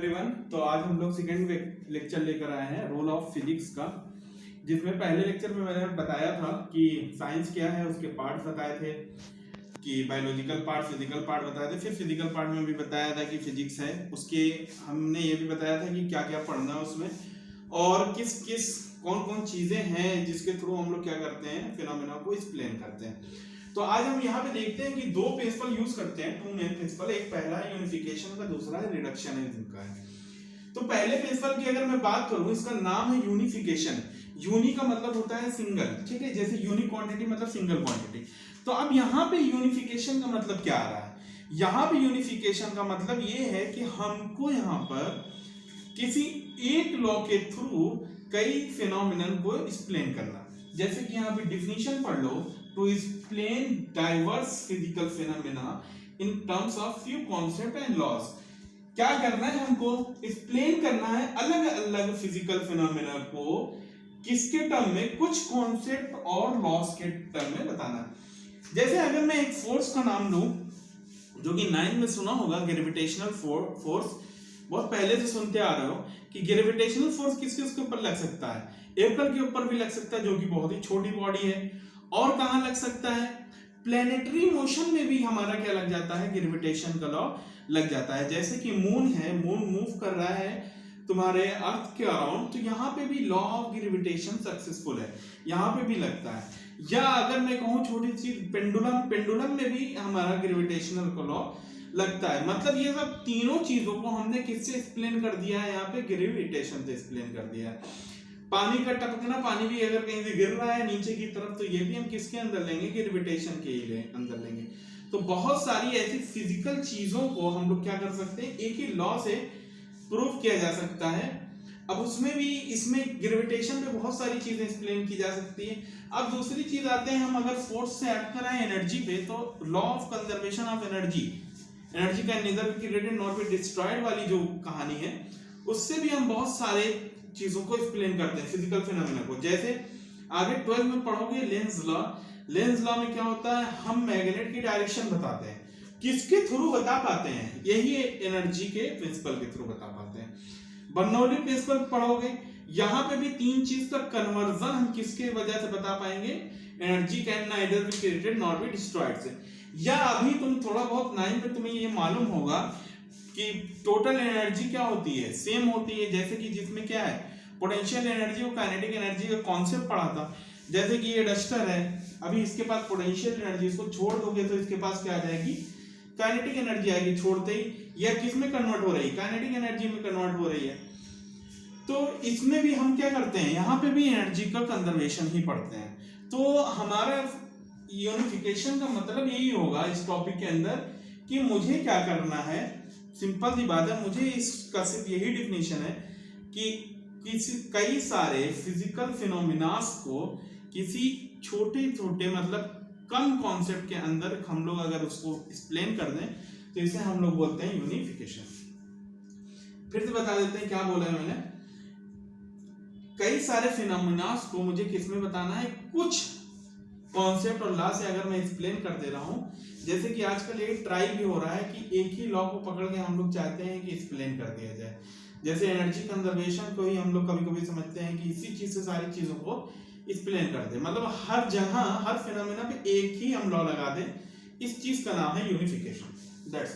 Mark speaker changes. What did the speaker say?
Speaker 1: Everyone. तो आज हम लोग सेकेंड लेक्चर लेकर आए हैं रोल ऑफ फिजिक्स का, जिसमें पहले लेक्चर में मैंने बताया था कि साइंस क्या है, उसके पार्ट्स बताए थे कि बायोलॉजिकल पार्ट, फिजिकल पार्ट बताए थे। फिर फिजिकल पार्ट में भी बताया था कि फिजिक्स है, उसके हमने ये भी बताया था कि क्या क्या पढ़ना है उसमें और किस किस कौन कौन चीजें हैं जिसके थ्रू हम लोग क्या करते हैं, फिनोमेना को एक्सप्लेन करते हैं। तो आज हम यहाँ पे देखते हैं कि दो प्रिंसिपल यूज करते हैं, टू मेन प्रिंसिपल। एक पहला है यूनिफिकेशन का, दूसरा है रिडक्शनिज्म का है। तो पहले प्रिंसिपल की अगर मैं बात करूं, इसका नाम है यूनिफिकेशन। यूनि का मतलब होता है सिंगल, ठीक है, जैसे यूनिक क्वांटिटी मतलब सिंगल क्वांटिटी। तो अब यहाँ पे यूनिफिकेशन का मतलब क्या आ रहा है? यहाँ पे यूनिफिकेशन का मतलब ये है कि हमको यहाँ पर किसी एक लॉ के थ्रू कई फिनोमिनन को एक्सप्लेन करना। जैसे कि यहाँ पे डिफिनीशन पढ़ लो, to explain diverse physical phenomena in terms of few concept and laws. क्या करना है हमको? एक्सप्लेन करना है अलग अलग फिजिकल फिनोमेना को किसके टर्म में, कुछ कॉन्सेप्ट और लॉज के टर्म में बताना है। जैसे अगर मैं एक फोर्स का नाम लूं, जो कि 9 में सुना होगा, ग्रेविटेशनल फोर्स, बहुत पहले से सुनते आ रहे हो कि ग्रेविटेशनल फोर्स किस किस के ऊपर लग सकता है? एप्पल के ऊपर भी लग सकता है, जो कि बहुत ही छोटी बॉडी है। और कहां लग सकता है? प्लेनेटरी मोशन में भी हमारा क्या लग जाता है? ग्रेविटेशन का लॉ लग जाता है। जैसे कि मून है, मून मूव कर रहा है तुम्हारे अर्थ के अराउंड, तो यहाँ पे भी लॉ ऑफ ग्रेविटेशन सक्सेसफुल है, यहाँ पे भी लगता है। या अगर मैं कहूँ छोटी सी पेंडुलम, पेंडुलम में भी हमारा ग्रेविटेशनल का लॉ लगता है। मतलब ये सब तीनों चीजों को हमने किससे एक्सप्लेन कर दिया है? यहाँ पे ग्रेविटेशन से एक्सप्लेन कर दिया है। पानी का टपकना, पानी भी अगर कहीं से गिर रहा है नीचे की तरफ, तो ये भी हम किसके अंदर लेंगे? ग्रेविटेशन के अंदर लेंगे। तो बहुत सारी ऐसी फिजिकल चीजों को हम लोग क्या कर सकते हैं, एक ही लॉ से प्रूव किया जा सकता है। अब उसमें भी, इसमें ग्रेविटेशन पे बहुत सारी चीजें एक्सप्लेन की जा सकती है। अब दूसरी चीज आते हैं, हम अगर फोर्स से ऐड कराएं एनर्जी पे, तो law of conservation of energy, energy का neither be created not be destroyed वाली जो कहानी है, उससे भी हम बहुत सारे चीजों को एक्सप्लेन करते हैं फिजिकल फिनोमेना को। जैसे आगे 12 में पढ़ोगे लेंस लॉ। लेंस लॉ में क्या होता है? हम मैग्नेट की डायरेक्शन बताते हैं। किसके थ्रू बता पाते हैं? यही एनर्जी के प्रिंसिपल के थ्रू बता पाते हैं। बर्नौली प्रिंसिपल पढ़ोगे, यहाँ पे भी तीन चीज का कन्वर्जन हम किसके वजह से बता पाएंगे? Energy can neither be created not be destroyed से। या अभी तुम थोड़ा बहुत 9 पे तुम्हें ये मालूम होगा कि टोटल एनर्जी क्या होती है? सेम होती है। जैसे कि जिसमें क्या है, पोटेंशियल एनर्जी और काइनेटिक एनर्जी का कॉन्सेप्ट पढ़ा था। जैसे कि ये डस्टर है, अभी इसके पास पोटेंशियल एनर्जी, इसको छोड़ दोगे तो इसके पास क्या आ जाएगी? काइनेटिक एनर्जी आएगी छोड़ते ही। यह किस में कन्वर्ट हो रही है? काइनेटिक एनर्जी में कन्वर्ट हो रही है। तो इसमें भी हम क्या करते हैं? यहाँ पे भी एनर्जी का कंजर्वेशन ही पढ़ते हैं। तो हमारा यूनिफिकेशन का मतलब यही होगा इस टॉपिक के अंदर कि मुझे क्या करना है। सिंपल सी बात है, मुझे इसका सिर्फ यही डिफिनेशन है कि कई सारे फिजिकल फिनोमिनास को किसी छोटे छोटे मतलब कम कॉन्सेप्ट के अंदर हम लोग अगर उसको एक्सप्लेन कर दें, तो इसे हम लोग बोलते हैं यूनिफिकेशन। फिर से बता देते हैं क्या बोला है मैंने। कई सारे फिनोमिनास को मुझे किसमें बताना है? कुछ कॉन्सेप्ट और लॉ से अगर मैं एक्सप्लेन कर दे रहा हूं। जैसे कि आजकल ये ट्राई भी हो रहा है कि एक ही लॉ को पकड़ के हम लोग चाहते हैं कि एक्सप्लेन कर दिया जाए। जैसे एनर्जी कंजर्वेशन को ही हम लोग कभी कभी समझते हैं कि इसी चीज से सारी चीजों को एक्सप्लेन कर दे, मतलब हर जगह हर फिनोमेना पे एक ही हम लॉ लगा दें। इस चीज का नाम है यूनिफिकेशन। दैट्स